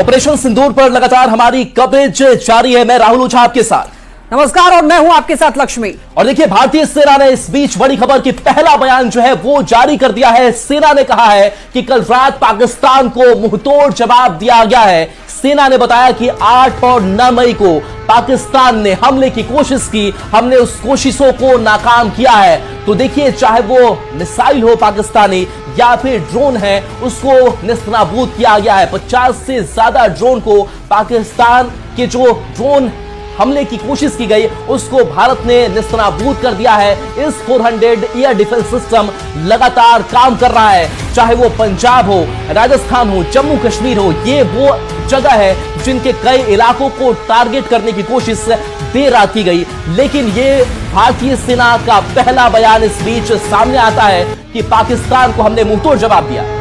Operation सिंदूर पर लगातार हमारी कवरेज जारी है। मैं राहुल ओझा आपके साथ। नमस्कार और मैं हूं आपके साथ लक्ष्मी। और देखिए, भारतीय सेना ने इस बीच बड़ी खबर की पहला बयान जो है वो जारी कर दिया है। सेना ने कहा है कि कल रात पाकिस्तान को मुंहतोड़ जवाब दिया गया है। सेना ने बताया कि 8 और 9 मई को पाकिस्तान ने हमले की कोशिश की, हमने उस कोशिशों को नाकाम किया है। तो देखिए, चाहे वो मिसाइल हो पाकिस्तानी या फिर ड्रोन है, उसको नेस्तनाबूद किया गया है। 50 से ज्यादा ड्रोन को पाकिस्तान के जो ड्रोन हमले की कोशिश की गई उसको भारत ने नेस्तनाबूद कर दिया है। इस 400 एयर डिफेंस सिस्टम लगातार काम कर रहा है, चाहे वो पंजाब हो, राजस्थान हो, जम्मू कश्मीर हो। ये वो जगह है जिनके कई इलाकों को टारगेट करने की कोशिश देर रात की गई, लेकिन ये भारतीय सेना का पहला बयान इस बीच सामने आता है कि पाकिस्तान को हमने मुंहतोड़ जवाब दिया।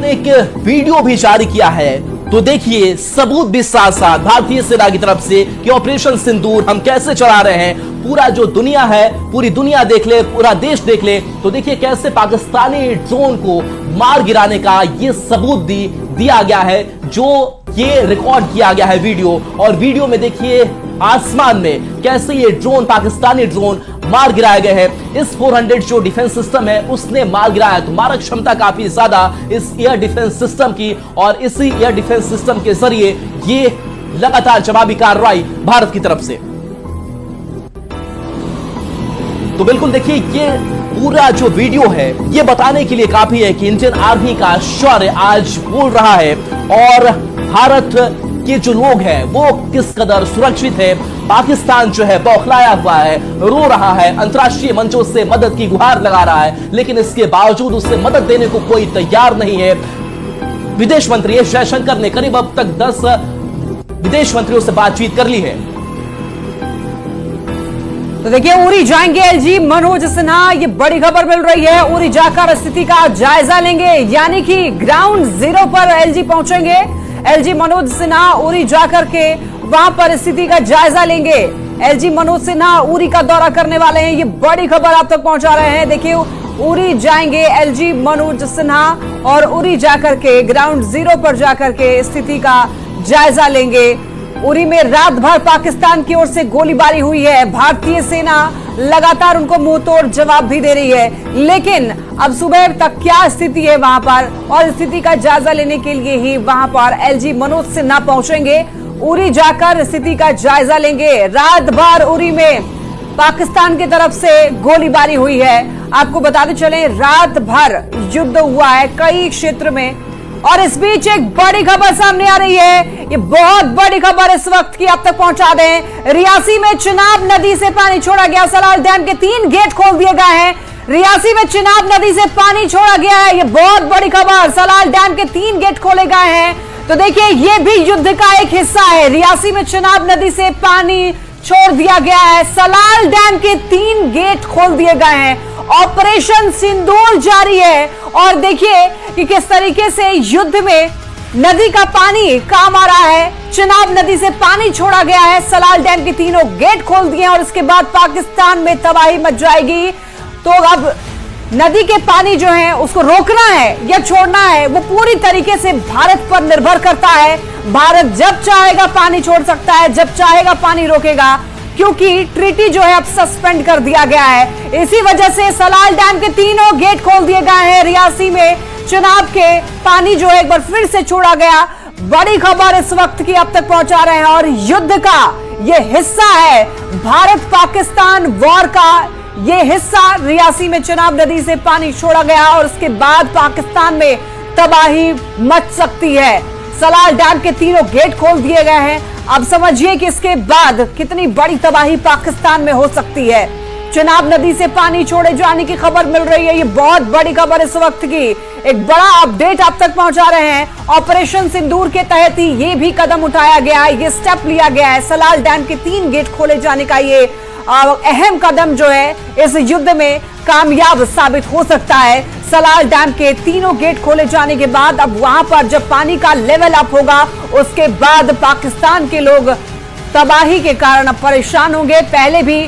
एक वीडियो भी जारी किया है, तो देखिए सबूत भी साथ साथ भारतीय सेना की तरफ से कि ऑपरेशन सिंदूर हम कैसे चला रहे हैं। पूरा जो दुनिया है, पूरी दुनिया देख ले, पूरा देश देख ले, तो देखिए कैसे पाकिस्तानी ड्रोन को मार गिराने का ये सबूत दिया गया है, जो ये रिकॉर्ड किया गया है वीडियो। और वीडियो में देखिए आसमान में कैसे ये ड्रोन, पाकिस्तानी ड्रोन मार गिराए गए हैं। इस 400 जो डिफेंस सिस्टम है उसने मार गिराया है। तो मारक क्षमता काफी ज्यादा इस एयर डिफेंस सिस्टम की, और इसी एयर डिफेंस सिस्टम के जरिए ये लगातार जवाबी कार्रवाई भारत की तरफ से। तो बिल्कुल देखिए, ये पूरा जो वीडियो है ये बताने के लिए काफी है कि इंडियन आर्मी का शौर्य आज बोल रहा है, और भारत के जो लोग हैं वो किस कदर सुरक्षित है। पाकिस्तान जो है बौखलाया हुआ है, रो रहा है, अंतर्राष्ट्रीय मंचों से मदद की गुहार लगा रहा है, लेकिन इसके बावजूद उससे मदद देने को कोई तैयार नहीं है। विदेश मंत्री एस जयशंकर ने करीब अब तक 10 विदेश मंत्रियों से बातचीत कर ली है। तो देखिए, उरी जाएंगे एलजी मनोज सिन्हा, ये बड़ी खबर मिल रही है। उरी जाकर स्थिति का जायजा लेंगे, यानी कि ग्राउंड जीरो पर एलजी पहुंचेंगे। एलजी मनोज सिन्हा उरी जाकर के वहां पर स्थिति का जायजा लेंगे। एलजी मनोज सिन्हा उरी का दौरा करने वाले हैं, ये बड़ी खबर आप तक पहुंचा रहे हैं। देखिए, उरी जाएंगे एलजी मनोज सिन्हा और उरी जाकर के ग्राउंड जीरो पर जाकर के स्थिति का जायजा लेंगे। उरी में रात भर पाकिस्तान की ओर से गोलीबारी हुई है। भारतीय सेना लगातार उनको मुंहतोड़ जवाब भी दे रही है, लेकिन अब सुबह तक क्या स्थिति है वहां पर, और स्थिति का जायजा लेने के लिए ही वहां पर एलजी मनोज सिन्हा पहुंचेंगे। उरी जाकर स्थिति का जायजा लेंगे। रात भर उरी में पाकिस्तान की तरफ से गोलीबारी हुई है। आपको बताते चले, रात भर युद्ध हुआ है कई क्षेत्र में। और इस बीच एक बड़ी खबर सामने आ रही है, ये बहुत बड़ी खबर इस वक्त की आप तक पहुंचा दें। रियासी में चिनाब नदी से पानी छोड़ा गया, सलाल डैम के 3 गेट खोल दिए गए हैं। रियासी में चिनाब नदी से पानी छोड़ा गया है, ये बहुत बड़ी खबर। सलाल डैम के 3 गेट खोले गए हैं। तो देखिए, ये भी युद्ध का एक हिस्सा है। रियासी में चिनाब नदी से पानी छोड़ दिया गया है, सलाल डैम के 3 गेट खोल दिए गए हैं। ऑपरेशन सिंदूर जारी है, और देखिए कि किस तरीके से युद्ध में नदी का पानी काम आ रहा है। चिनाब नदी से पानी छोड़ा गया है, सलाल डैम के 3 गेट खोल दिए, और इसके बाद पाकिस्तान में तबाही मच जाएगी। तो अब नदी के पानी जो है उसको रोकना है या छोड़ना है, वो पूरी तरीके से भारत पर निर्भर करता है। भारत जब चाहेगा पानी छोड़ सकता है, जब चाहेगा पानी रोकेगा, क्योंकि ट्रीटी जो है अब सस्पेंड कर दिया गया है। इसी वजह से सलाल डैम के 3 गेट खोल दिए गए हैं। रियासी में चिनाब के पानी जो है एक बार फिर से छोड़ा गया। बड़ी खबर इस वक्त की आप तक पहुंचा रहे हैं, और युद्ध का ये हिस्सा है, भारत पाकिस्तान वॉर का ये हिस्सा। रियासी में चिनाब नदी से पानी छोड़ा गया, और उसके बाद पाकिस्तान में तबाही मच सकती है। सलाल डैम के 3 गेट खोल दिए गए हैं। अब समझिए कि इसके बाद कितनी बड़ी तबाही पाकिस्तान में हो सकती है। चिनाब नदी से पानी छोड़े जाने की खबर मिल रही है, ये बहुत बड़ी खबर इस वक्त की। एक बड़ा अपडेट आप तक पहुंचा रहे हैं। ऑपरेशन सिंदूर के तहत ही ये भी कदम उठाया गया है, ये स्टेप लिया गया है। सलाल डैम के 3 गेट खोले जाने का ये अहम कदम जो है इस युद्ध में कामयाब साबित हो सकता है। सलाल डैम के 3 गेट खोले जाने के बाद अब वहां पर जब पानी का लेवल अप होगा, उसके बाद पाकिस्तान के लोग तबाही के कारण अब परेशान होंगे। पहले भी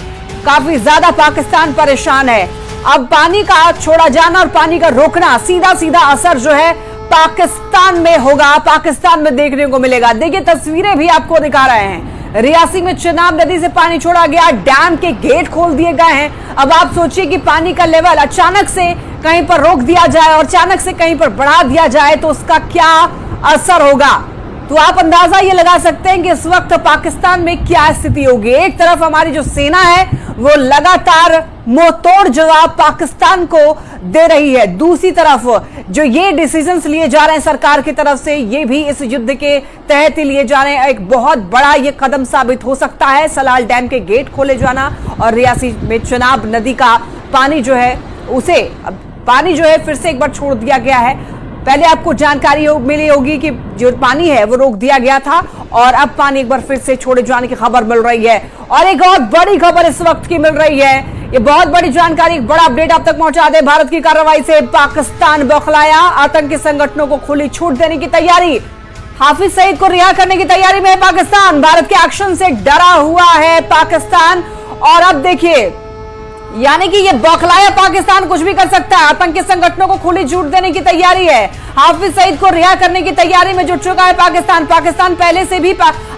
काफी ज्यादा पाकिस्तान परेशान है। अब पानी का छोड़ा जाना और पानी का रोकना, सीधा सीधा असर जो है पाकिस्तान में होगा, पाकिस्तान में देखने को मिलेगा। देखिए तस्वीरें भी आपको दिखा रहे हैं, रियासी में चिनाब नदी से पानी छोड़ा गया, डैम के गेट खोल दिए गए हैं। अब आप सोचिए कि पानी का लेवल अचानक से कहीं पर रोक दिया जाए और अचानक से कहीं पर बढ़ा दिया जाए तो उसका क्या असर होगा। तो आप अंदाजा ये लगा सकते हैं कि इस वक्त पाकिस्तान में क्या स्थिति होगी। एक तरफ हमारी जो सेना है वो लगातार मुंहतोड़ जवाब पाकिस्तान को दे रही है, दूसरी तरफ जो ये डिसीजंस लिए जा रहे हैं सरकार की तरफ से, ये भी इस युद्ध के तहत ही लिए जा रहे हैं। एक बहुत बड़ा ये कदम साबित हो सकता है, सलाल डैम के गेट खोले जाना और रियासी में चिनाब नदी का पानी जो है उसे पानी जो है फिर से एक बार छोड़ दिया गया है। पहले आपको जानकारी मिली होगी कि जो पानी है वो रोक दिया गया था और अब पानी एक बार फिर से छोड़े जाने की खबर मिल रही है। और एक और बड़ी खबर इस वक्त की मिल रही है, ये बहुत बड़ी जानकारी, एक बड़ा अपडेट आप तक पहुंचा दे। भारत की कार्रवाई से पाकिस्तान बौखलाया, आतंकी संगठनों को खुली छूट देने की तैयारी, हाफिज सईद को रिहा करने की तैयारी में है पाकिस्तान। भारत के एक्शन से डरा हुआ है पाकिस्तान और अब देखिए यानी कि ये बौखलाया पाकिस्तान कुछ भी कर सकता है, आतंकी संगठनों को खुली छूट देने की तैयारी है, हाफिज सईद को रिहा करने की तैयारी में जुट चुका है पाकिस्तान। पाकिस्तान पहले से भी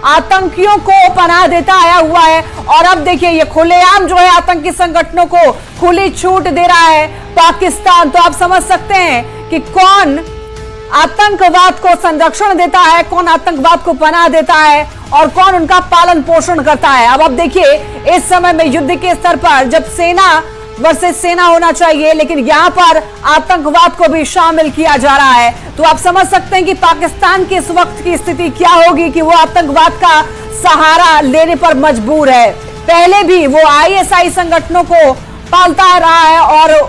आतंकियों को पनाह देता आया हुआ है और अब देखिए ये खुलेआम जो है आतंकी संगठनों को खुली छूट दे रहा है पाकिस्तान। तो आप समझ सकते हैं कि कौन आतंकवाद को संरक्षण देता है, कौन आतंकवाद को पनाह देता है और कौन उनका पालन पोषण करता है। अब आप देखिए इस समय में युद्ध के स्तर पर जब सेना वर्सेस सेना होना चाहिए, लेकिन यहां पर आतंकवाद को भी शामिल किया जा रहा है। तो आप समझ सकते हैं कि पाकिस्तान की इस वक्त की स्थिति क्या होगी कि वो आतंकवाद का सहारा लेने पर मजबूर है। पहले भी वो आईएसआई संगठनों को पालता रहा है और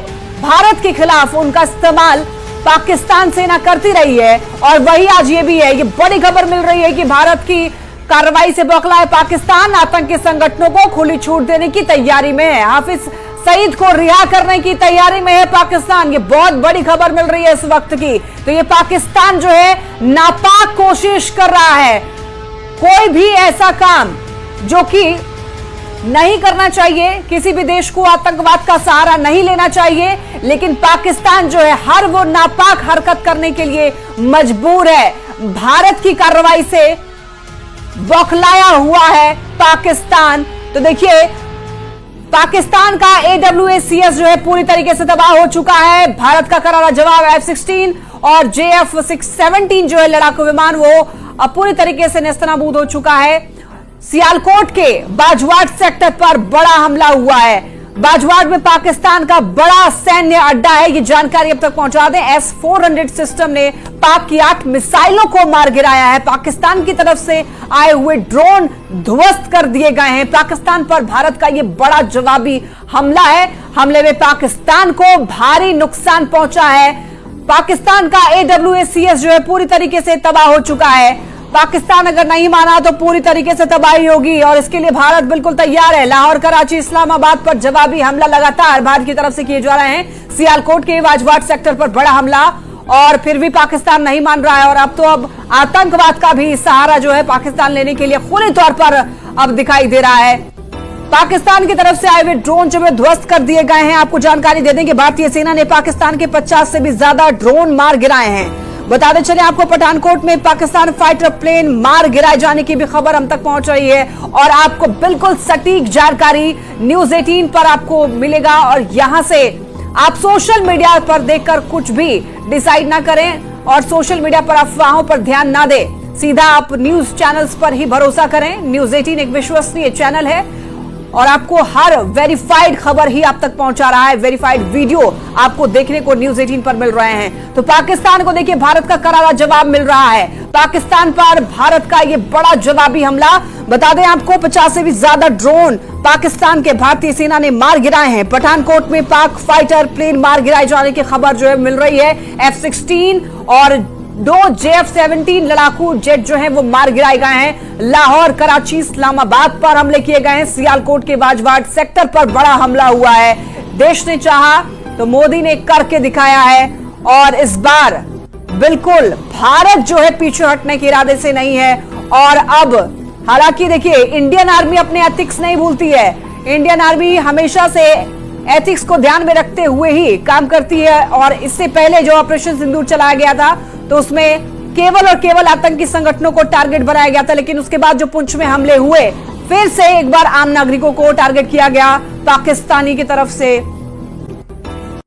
भारत के खिलाफ उनका इस्तेमाल पाकिस्तान सेना करती रही है और वही आज ये भी है। ये बड़ी खबर मिल रही है कि भारत की कार्रवाई से बौखला है पाकिस्तान, आतंकी संगठनों को खुली छूट देने की तैयारी में है, हाफिज सईद को रिहा करने की तैयारी में है पाकिस्तान। ये बहुत बड़ी खबर मिल रही है इस वक्त की। तो ये पाकिस्तान जो है नापाक कोशिश कर रहा है, कोई भी ऐसा काम जो कि नहीं करना चाहिए, किसी भी देश को आतंकवाद का सहारा नहीं लेना चाहिए, लेकिन पाकिस्तान जो है हर वो नापाक हरकत करने के लिए मजबूर है। भारत की कार्रवाई से बौखलाया हुआ है पाकिस्तान। तो देखिए पाकिस्तान का AWACS जो है पूरी तरीके से तबाह हो चुका है। भारत का करारा जवाब F-16 और JF-17 जो है लड़ाकू विमान वो पूरी तरीके से नेस्तनाबूद हो चुका है। सियालकोट के बाजवाट सेक्टर पर बड़ा हमला हुआ है। बाजवाट में पाकिस्तान का बड़ा सैन्य अड्डा है, ये जानकारी अब तक पहुंचा दें। S-400 सिस्टम ने पाक की 8 मिसाइलों को मार गिराया है। पाकिस्तान की तरफ से आए हुए ड्रोन ध्वस्त कर दिए गए हैं। पाकिस्तान पर भारत का ये बड़ा जवाबी हमला है। हमले में पाकिस्तान को भारी नुकसान पहुंचा है। पाकिस्तान का AWACS जो है पूरी तरीके से तबाह हो चुका है। पाकिस्तान अगर नहीं माना तो पूरी तरीके से तबाही होगी और इसके लिए भारत बिल्कुल तैयार है। लाहौर, कराची, इस्लामाबाद पर जवाबी हमला लगातार भारत की तरफ से किए जा रहे हैं। सियालकोट के बाजवाट सेक्टर पर बड़ा हमला और फिर भी पाकिस्तान नहीं मान रहा है और अब आतंकवाद का भी सहारा जो है पाकिस्तान लेने के लिए खुले तौर पर अब दिखाई दे रहा है। पाकिस्तान की तरफ से आए हुए ड्रोन जो है ध्वस्त कर दिए गए हैं। आपको जानकारी दे दें कि भारतीय सेना ने पाकिस्तान के 50 से भी ज्यादा ड्रोन मार गिराए हैं। बताते चले आपको पठानकोट में पाकिस्तान फाइटर प्लेन मार गिराए जाने की भी खबर हम तक पहुंच रही है और आपको बिल्कुल सटीक जानकारी न्यूज 18 पर आपको मिलेगा और यहां से आप सोशल मीडिया पर देखकर कुछ भी डिसाइड ना करें और सोशल मीडिया पर अफवाहों पर ध्यान ना दें। सीधा आप न्यूज चैनल्स पर ही भरोसा करें। न्यूज 18 एक विश्वसनीय चैनल है और आपको हर वेरीफाइड खबर ही आप तक पहुंचा रहा है। वेरीफाइड वीडियो आपको देखने को न्यूज 18 पर मिल रहे हैं। तो पाकिस्तान को देखिए भारत का करारा जवाब मिल रहा है। पाकिस्तान पर भारत का ये बड़ा जवाबी हमला, बता दें आपको 50 से भी ज्यादा ड्रोन पाकिस्तान के भारतीय सेना ने मार गिराए हैं। पठानकोट में पाक फाइटर प्लेन मार गिराए जाने की खबर जो है मिल रही है। F-16 और 2 JF-17 लड़ाकू जेट जो है वो मार गिराए गए हैं। लाहौर, कराची, इस्लामाबाद पर हमले किए गए हैं। सियालकोट के बाजवाट सेक्टर पर बड़ा हमला हुआ है। देश ने चाहा तो मोदी ने करके दिखाया है और इस बार बिल्कुल भारत जो है पीछे हटने के इरादे से नहीं है। और अब हालांकि देखिए इंडियन आर्मी अपने एथिक्स नहीं भूलती है। इंडियन आर्मी हमेशा से एथिक्स को ध्यान में रखते हुए ही काम करती है। और इससे पहले जो ऑपरेशन सिंदूर चलाया गया था तो उसमें केवल और केवल आतंकी संगठनों को टारगेट बनाया गया था, लेकिन उसके बाद जो पुंछ में हमले हुए फिर से एक बार आम नागरिकों को टारगेट किया गया पाकिस्तानी की तरफ से।